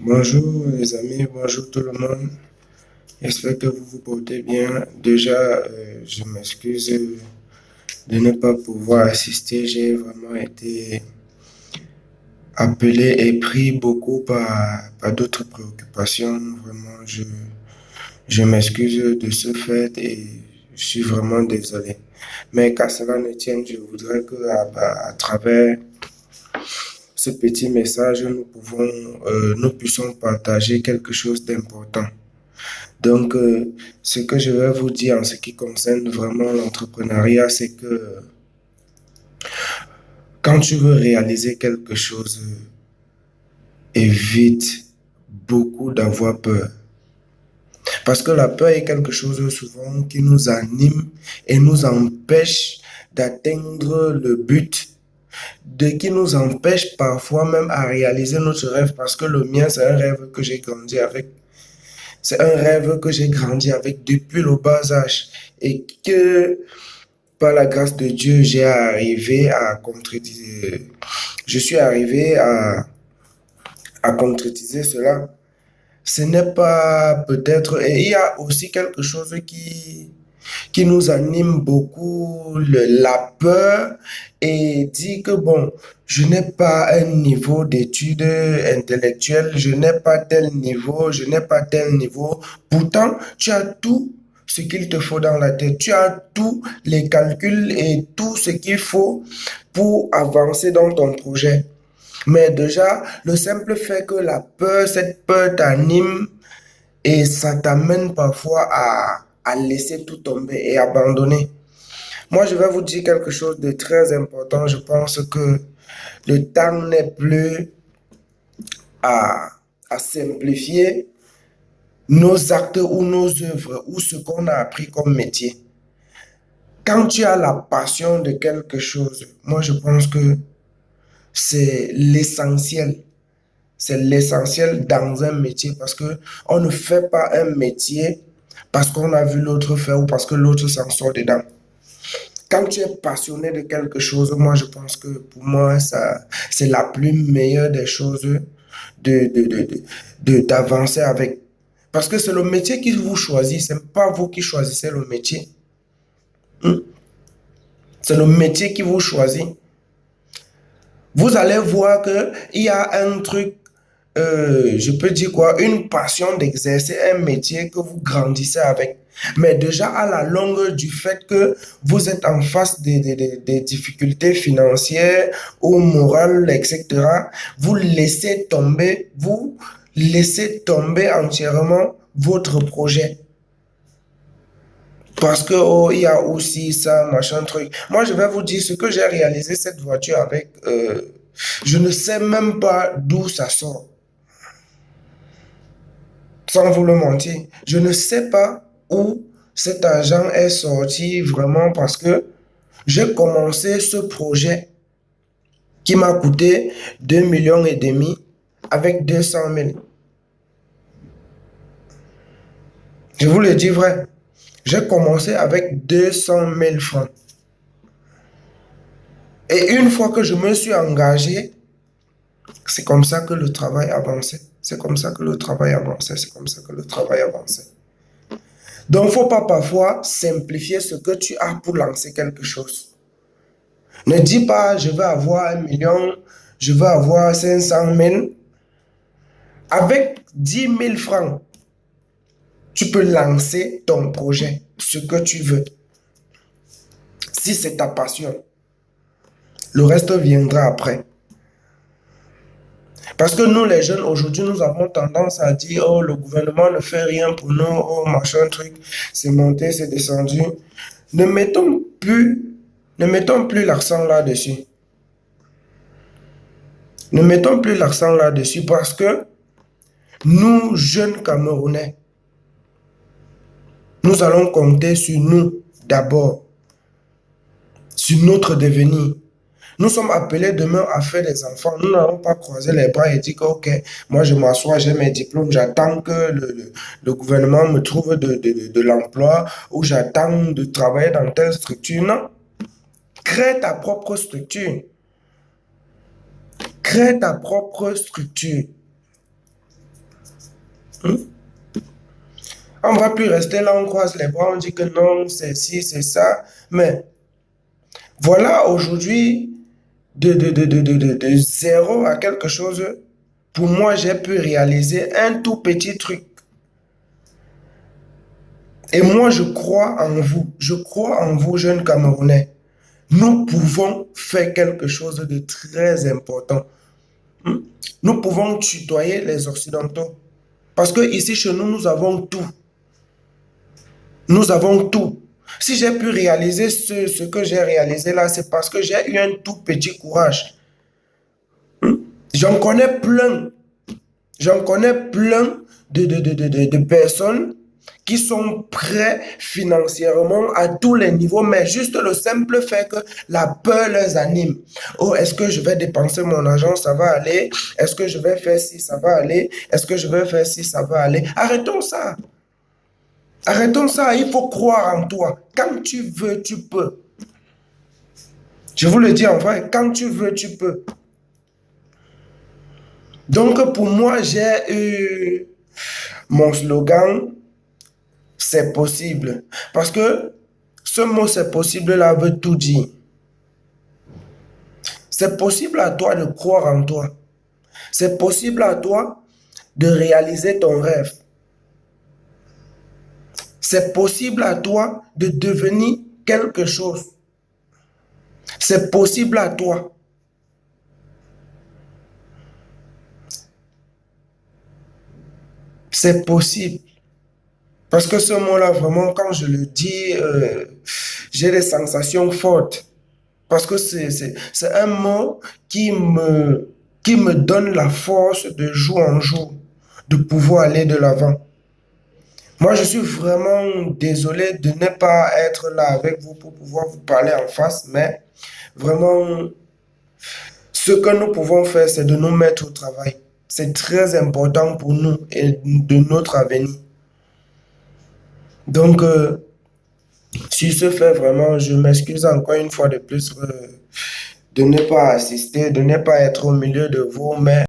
Bonjour les amis, bonjour tout le monde. J'espère que vous vous portez bien. Déjà, je m'excuse de ne pas pouvoir assister. J'ai vraiment été appelé et pris beaucoup par d'autres préoccupations. Vraiment, je m'excuse de ce fait et je suis vraiment désolé. Mais qu'à cela ne tienne, je voudrais que à travers ce petit message, nous puissions partager quelque chose d'important. Donc, ce que je vais vous dire en ce qui concerne vraiment l'entrepreneuriat, c'est que quand tu veux réaliser quelque chose, évite beaucoup d'avoir peur. Parce que la peur est quelque chose souvent qui nous anime et nous empêche d'atteindre le but, qui nous empêche parfois même à réaliser notre rêve. Parce que le mien, c'est un rêve que j'ai grandi avec. C'est un rêve que j'ai grandi avec depuis le bas âge et que par la grâce de Dieu, je suis arrivé à concrétiser cela. Ce n'est pas peut-être, et il y a aussi quelque chose qui nous anime beaucoup, la peur, et dit que bon, je n'ai pas un niveau d'études intellectuelles, je n'ai pas tel niveau, je n'ai pas tel niveau. Pourtant, tu as tout ce qu'il te faut dans la tête. Tu as tous les calculs et tout ce qu'il faut pour avancer dans ton projet. Mais déjà, le simple fait que cette peur t'anime et ça t'amène parfois à laisser tout tomber et abandonner. Moi, je vais vous dire quelque chose de très important. Je pense que le temps n'est plus à, à simplifier nos actes ou nos œuvres ou ce qu'on a appris comme métier. Quand tu as la passion de quelque chose, moi, je pense que c'est l'essentiel. C'est l'essentiel dans un métier parce que on ne fait pas un métier parce qu'on a vu l'autre faire ou parce que l'autre s'en sort dedans. Quand tu es passionné de quelque chose, moi je pense que pour moi ça c'est la plus meilleure des choses d'avancer avec. Parce que c'est le métier qui vous choisit, c'est pas vous qui choisissez le métier. Hmm. C'est le métier qui vous choisit. Vous allez voir que il y a un truc, je peux dire quoi, une passion d'exercer un métier que vous grandissez avec. Mais déjà à la longue du fait que vous êtes en face des difficultés financières ou morales, etc., vous laissez tomber entièrement votre projet. Parce que, oh, il y a aussi ça, machin truc. Moi, je vais vous dire ce que j'ai réalisé cette voiture avec. Je ne sais même pas d'où ça sort. Sans vous le mentir. Je ne sais pas où cet argent est sorti vraiment parce que j'ai commencé ce projet qui m'a coûté 2,5 millions avec 200 000. Je vous le dis vrai. J'ai commencé avec 200 000 francs. Et une fois que je me suis engagé, c'est comme ça que le travail avançait. C'est comme ça que le travail avançait. C'est comme ça que le travail avançait. Donc, il ne faut pas parfois simplifier ce que tu as pour lancer quelque chose. Ne dis pas, je vais avoir 1 million, je vais avoir 500 000. Avec 10 000 francs, tu peux lancer ton projet, ce que tu veux. Si c'est ta passion, le reste viendra après. Parce que nous, les jeunes, aujourd'hui, nous avons tendance à dire, oh, le gouvernement ne fait rien pour nous, oh, machin, truc, c'est monté, c'est descendu. Ne mettons plus, ne mettons plus l'accent là-dessus. Ne mettons plus l'accent là-dessus parce que nous, jeunes Camerounais, nous allons compter sur nous d'abord, sur notre devenir. Nous sommes appelés demain à faire des enfants. Nous n'allons pas croiser les bras et dire que, OK, moi je m'assois, j'ai mes diplômes, j'attends que le gouvernement me trouve de l'emploi ou j'attends de travailler dans telle structure. Non. Crée ta propre structure. Crée ta propre structure. Hmm? On ne va plus rester là, on croise les bras, on dit que non, c'est ci, c'est ça. Mais voilà, aujourd'hui, de zéro à quelque chose, pour moi, j'ai pu réaliser un tout petit truc. Et moi, je crois en vous. Je crois en vous, jeunes Camerounais. Nous pouvons faire quelque chose de très important. Hmm? Nous pouvons tutoyer les Occidentaux. Parce que ici, chez nous, nous avons tout. Nous avons tout. Si j'ai pu réaliser ce que j'ai réalisé là, c'est parce que j'ai eu un tout petit courage. J'en connais plein. J'en connais plein de personnes qui sont prêts financièrement à tous les niveaux, mais juste le simple fait que la peur les anime. Oh, est-ce que je vais dépenser mon argent, ça va aller? Est-ce que je vais faire ci, ça va aller? Est-ce que je vais faire ci, ça va aller? Arrêtons ça. Arrêtons ça. Il faut croire en toi. Quand tu veux, tu peux. Je vous le dis en vrai, quand tu veux, tu peux. Donc, pour moi, j'ai eu mon slogan, c'est possible. Parce que ce mot c'est possible là veut tout dire. C'est possible à toi de croire en toi. C'est possible à toi de réaliser ton rêve. C'est possible à toi de devenir quelque chose. C'est possible à toi. C'est possible. Parce que ce mot-là, vraiment, quand je le dis, j'ai des sensations fortes. Parce que c'est un mot qui me donne la force de jour en jour, de pouvoir aller de l'avant. Moi, je suis vraiment désolé de ne pas être là avec vous pour pouvoir vous parler en face, mais vraiment, ce que nous pouvons faire, c'est de nous mettre au travail. C'est très important pour nous et de notre avenir. Donc, sur ce fait, vraiment, je m'excuse encore une fois de plus de ne pas assister, de ne pas être au milieu de vous, mais